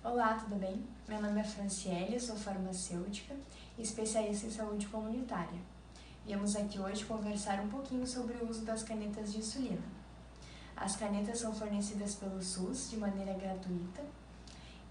Olá, tudo bem? Meu nome é Franciele, sou farmacêutica e especialista em saúde comunitária. Viemos aqui hoje conversar um pouquinho sobre o uso das canetas de insulina. As canetas são fornecidas pelo SUS de maneira gratuita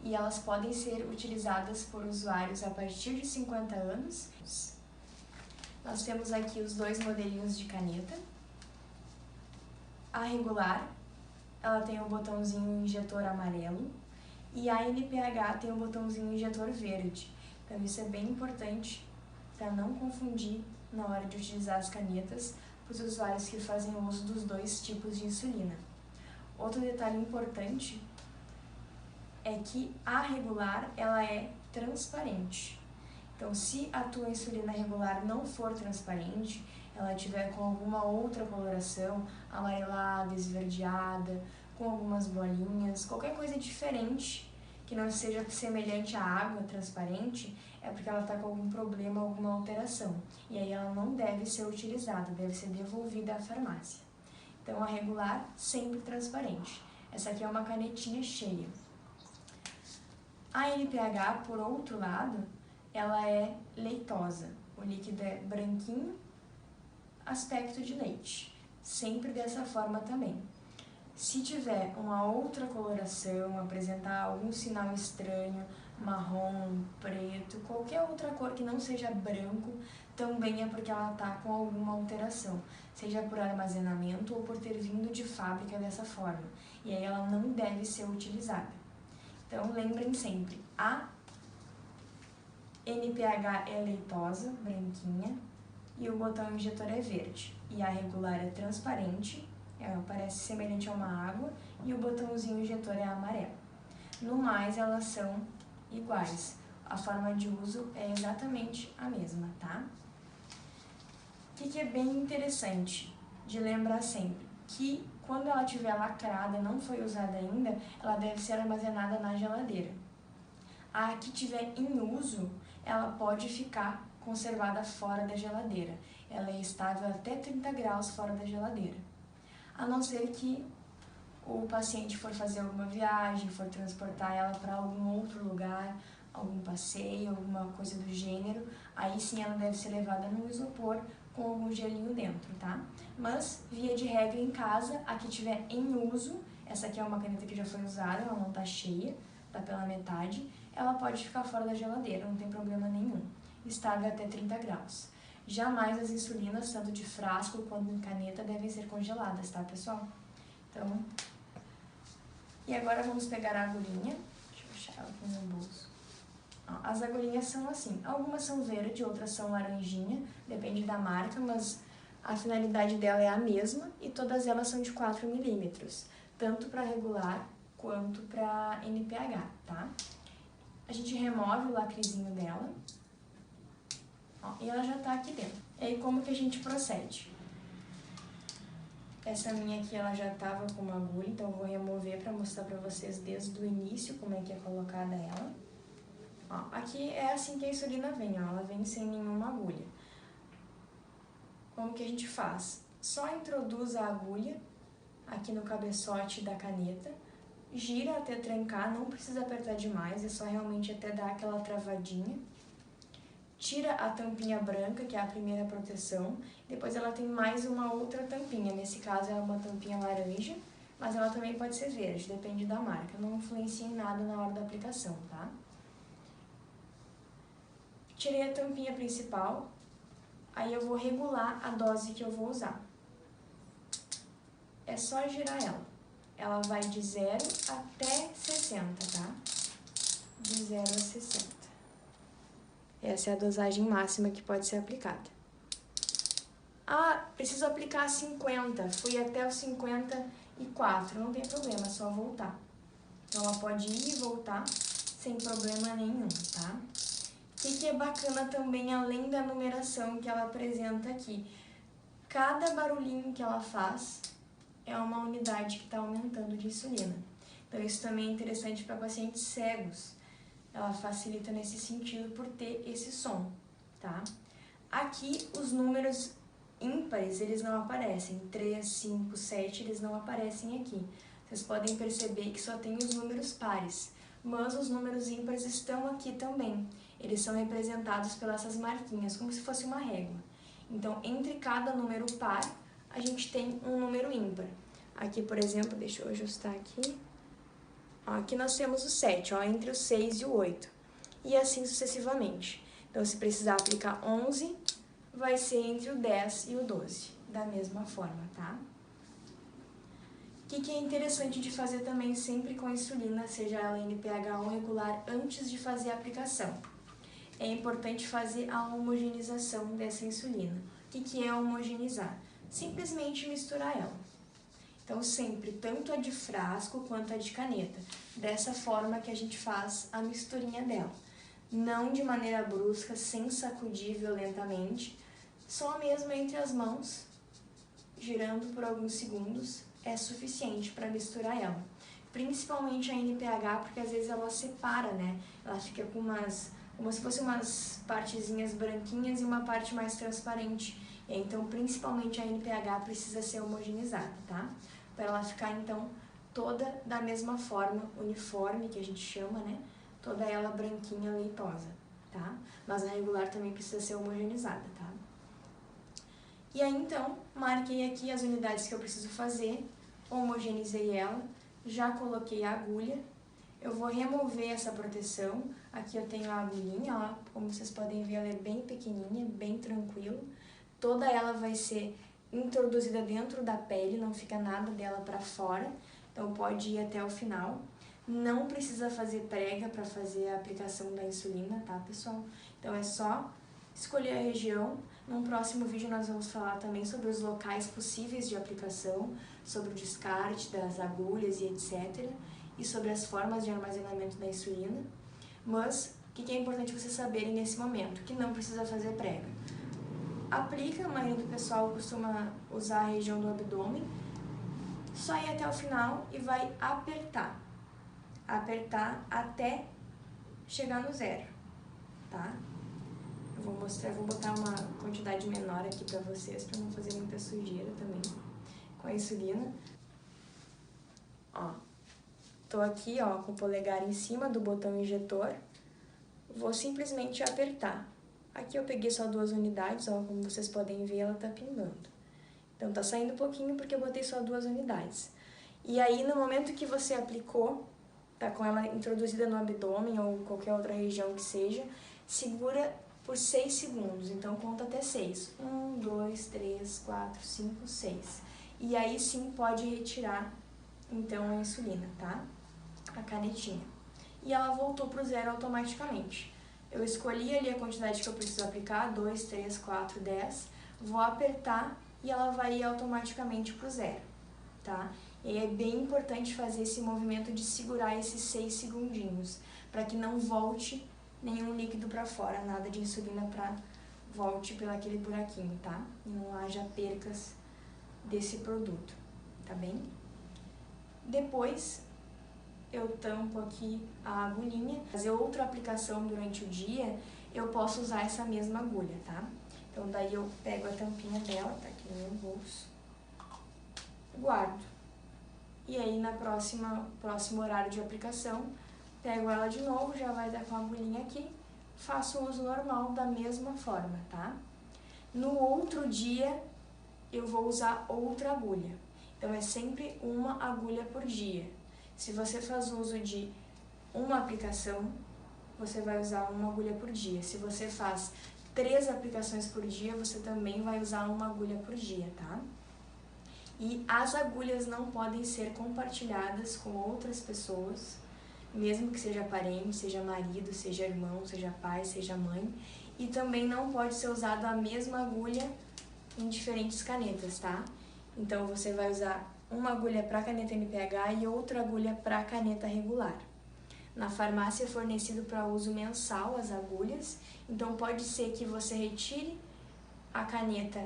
e elas podem ser utilizadas por usuários a partir de 50 anos. Nós temos aqui os dois modelinhos de caneta. A regular, ela tem o botãozinho injetor amarelo, e a NPH tem o botãozinho injetor verde. Então isso é bem importante para não confundir na hora de utilizar as canetas para os usuários que fazem uso dos dois tipos de insulina. Outro detalhe importante é que a regular ela é transparente. Então se a tua insulina regular não for transparente, ela tiver com alguma outra coloração, amarelada, esverdeada, com algumas bolinhas, qualquer coisa diferente que não seja semelhante à água transparente, é porque ela está com algum problema, alguma alteração. E aí ela não deve ser utilizada, deve ser devolvida à farmácia. Então a regular, sempre transparente. Essa aqui é uma canetinha cheia. A NPH, por outro lado, ela é leitosa. O líquido é branquinho, aspecto de leite. Sempre dessa forma também. Se tiver uma outra coloração, apresentar algum sinal estranho, marrom, preto, qualquer outra cor que não seja branco, também é porque ela está com alguma alteração, seja por armazenamento ou por ter vindo de fábrica dessa forma. E aí ela não deve ser utilizada. Então lembrem sempre, a NPH é leitosa, branquinha, e o botão injetor é verde. E a regular é transparente, parece semelhante a uma água, e o botãozinho injetor é amarelo. No mais, elas são iguais. A forma de uso é exatamente a mesma, tá? O que é bem interessante de lembrar sempre? Que quando ela estiver lacrada, não foi usada ainda, ela deve ser armazenada na geladeira. A que estiver em uso, ela pode ficar conservada fora da geladeira. Ela é estável até 30 graus fora da geladeira. A não ser que o paciente for fazer alguma viagem, for transportar ela para algum outro lugar, algum passeio, alguma coisa do gênero, aí sim ela deve ser levada no isopor com algum gelinho dentro, tá? Mas, via de regra, em casa, a que tiver em uso, essa aqui é uma caneta que já foi usada, ela não está cheia, está pela metade, ela pode ficar fora da geladeira, não tem problema nenhum. Estável até 30 graus. Jamais as insulinas, tanto de frasco quanto em caneta, devem ser congeladas, tá, pessoal? Então, e agora vamos pegar a agulhinha. Deixa eu achar ela aqui no meu bolso. Ó, as agulhinhas são assim, algumas são verde, outras são laranjinha, depende da marca, mas a finalidade dela é a mesma e todas elas são de 4 milímetros, tanto para regular quanto para NPH, tá? A gente remove o lacrezinho dela. Ó, e ela já tá aqui dentro. E aí, como que a gente procede? Essa minha aqui, ela já tava com uma agulha, então eu vou remover para mostrar para vocês desde o início como é que é colocada ela. Ó, aqui é assim que a insulina vem, ó, ela vem sem nenhuma agulha. Como que a gente faz? Só introduz a agulha aqui no cabeçote da caneta, gira até trancar, não precisa apertar demais, é só realmente até dar aquela travadinha. Tira a tampinha branca, que é a primeira proteção, depois ela tem mais uma outra tampinha, nesse caso é uma tampinha laranja, mas ela também pode ser verde, depende da marca, não influencia em nada na hora da aplicação, tá? Tirei a tampinha principal, aí eu vou regular a dose que eu vou usar. É só girar ela, ela vai de 0 até 60, tá? De 0 a 60. Essa é a dosagem máxima que pode ser aplicada. Ah, preciso aplicar 50, fui até os 54, não tem problema, é só voltar. Então ela pode ir e voltar sem problema nenhum, tá? O que é bacana também, além da numeração que ela apresenta aqui? Cada barulhinho que ela faz é uma unidade que está aumentando de insulina. Então isso também é interessante para pacientes cegos. Ela facilita nesse sentido por ter esse som, tá? Aqui, os números ímpares, eles não aparecem. 3, 5, 7, eles não aparecem aqui. Vocês podem perceber que só tem os números pares. mas os números ímpares estão aqui também. Eles são representados pelas essas marquinhas, como se fosse uma régua. Então, entre cada número par, a gente tem um número ímpar. Aqui, por exemplo, deixa eu ajustar aqui. Ó, aqui nós temos o 7, ó, entre o 6 e o 8. E assim sucessivamente. Então, se precisar aplicar 11, vai ser entre o 10 e o 12, da mesma forma, tá? O que é interessante de fazer também sempre com a insulina, seja ela NPH ou regular, antes de fazer a aplicação? É importante fazer a homogeneização dessa insulina. O que é homogeneizar? Simplesmente misturar ela. Então, sempre, tanto a de frasco quanto a de caneta. Dessa forma que a gente faz a misturinha dela. Não de maneira brusca, sem sacudir violentamente, só mesmo entre as mãos, girando por alguns segundos, é suficiente para misturar ela. Principalmente a NPH, porque às vezes ela separa, né? Ela fica com como se fossem umas partezinhas branquinhas e uma parte mais transparente. Então, principalmente a NPH precisa ser homogeneizada, tá? Para ela ficar, então, toda da mesma forma, uniforme, que a gente chama, né? Toda ela branquinha, leitosa, tá? Mas a regular também precisa ser homogeneizada, tá? E aí, então, marquei aqui as unidades que eu preciso fazer, homogeneizei ela, já coloquei a agulha. Eu vou remover essa proteção. Aqui eu tenho a agulhinha, ó, como vocês podem ver, ela é bem pequenininha, bem tranquilo. Toda ela vai ser introduzida dentro da pele, não fica nada dela para fora, então pode ir até o final. Não precisa fazer prega para fazer a aplicação da insulina, tá, pessoal? Então é só escolher a região. Num próximo vídeo nós vamos falar também sobre os locais possíveis de aplicação, sobre o descarte das agulhas e etc. E sobre as formas de armazenamento da insulina. Mas o que é importante vocês saberem nesse momento? Que não precisa fazer prega. Aplica, a maioria do pessoal costuma usar a região do abdômen, só ir até o final e vai apertar. Apertar até chegar no 0, tá? Eu vou mostrar, vou botar uma quantidade menor aqui pra vocês, pra não fazer muita sujeira também com a insulina. Ó, tô aqui, ó, com o polegar em cima do botão injetor, vou simplesmente apertar. Aqui eu peguei só 2 unidades, ó, como vocês podem ver, ela tá pingando. Então tá saindo um pouquinho porque eu botei só 2 unidades. E aí, no momento que você aplicou, tá com ela introduzida no abdômen ou qualquer outra região que seja, segura por 6 segundos. Então conta até 6. 1, 2, 3, 4, 5, 6. E aí sim pode retirar, então, a insulina, tá? A canetinha. E ela voltou pro 0 automaticamente. Eu escolhi ali a quantidade que eu preciso aplicar, 2, 3, 4, 10. Vou apertar e ela vai ir automaticamente pro 0, tá? E é bem importante fazer esse movimento de segurar esses 6 segundinhos, para que não volte nenhum líquido para fora, nada de insulina para volte pelo aquele buraquinho, tá? E não haja percas desse produto, tá bem? Depois, eu tampo aqui a agulhinha. Fazer outra aplicação durante o dia, eu posso usar essa mesma agulha, tá? Então, daí eu pego a tampinha dela, tá aqui no meu bolso, guardo. E aí, próximo horário de aplicação, pego ela de novo, já vai dar com a agulhinha aqui, faço o uso normal da mesma forma, tá? No outro dia, eu vou usar outra agulha. Então, é sempre uma agulha por dia. Se você faz uso de uma aplicação, você vai usar uma agulha por dia. Se você faz 3 aplicações por dia, você também vai usar uma agulha por dia, tá? E as agulhas não podem ser compartilhadas com outras pessoas, mesmo que seja parente, seja marido, seja irmão, seja pai, seja mãe. E também não pode ser usada a mesma agulha em diferentes canetas, tá? Então, você vai usar uma agulha para caneta NPH e outra agulha para caneta regular. Na farmácia é fornecido para uso mensal as agulhas, então pode ser que você retire a caneta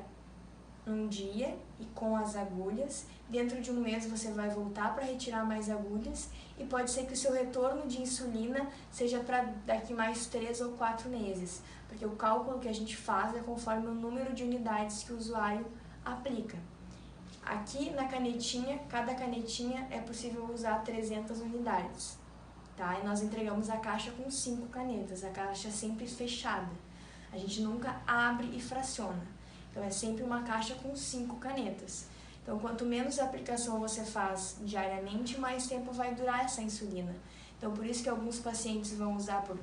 um dia e com as agulhas, dentro de um mês você vai voltar para retirar mais agulhas e pode ser que o seu retorno de insulina seja para daqui mais 3 ou 4 meses, porque o cálculo que a gente faz é conforme o número de unidades que o usuário aplica. Aqui na canetinha, cada canetinha é possível usar 300 unidades. tá? E nós entregamos a caixa com 5 canetas, a caixa é sempre fechada. A gente nunca abre e fraciona. Então, é sempre uma caixa com 5 canetas. Então, quanto menos aplicação você faz diariamente, mais tempo vai durar essa insulina. Então, por isso que alguns pacientes vão usar por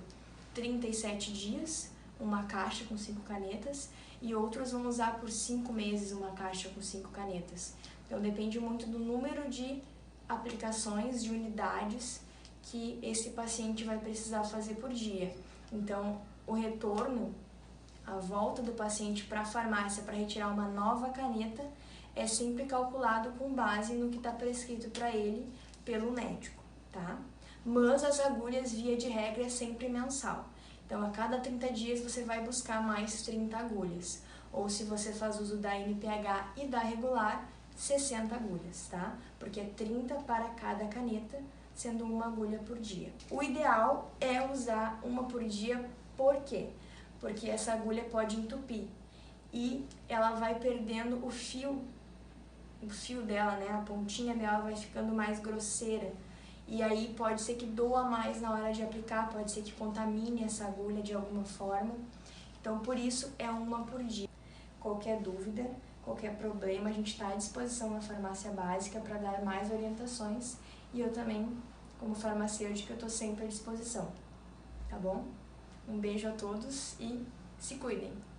37 dias uma caixa com 5 canetas e outros vão usar por 5 meses uma caixa com 5 canetas. Então, depende muito do número de aplicações, de unidades que esse paciente vai precisar fazer por dia. Então, o retorno, a volta do paciente para a farmácia para retirar uma nova caneta é sempre calculado com base no que está prescrito para ele pelo médico, tá? Mas as agulhas, via de regra, é sempre mensal. Então, a cada 30 dias você vai buscar mais 30 agulhas. Ou se você faz uso da NPH e da regular, 60 agulhas, tá? Porque é 30 para cada caneta, sendo uma agulha por dia. O ideal é usar uma por dia, por quê? Porque essa agulha pode entupir e ela vai perdendo o fio dela, né? A pontinha dela vai ficando mais grosseira. E aí pode ser que doa mais na hora de aplicar, pode ser que contamine essa agulha de alguma forma. Então, por isso, é uma por dia. Qualquer dúvida, qualquer problema, a gente está à disposição na farmácia básica para dar mais orientações. E eu também, como farmacêutica, estou sempre à disposição. Tá bom? Um beijo a todos e se cuidem!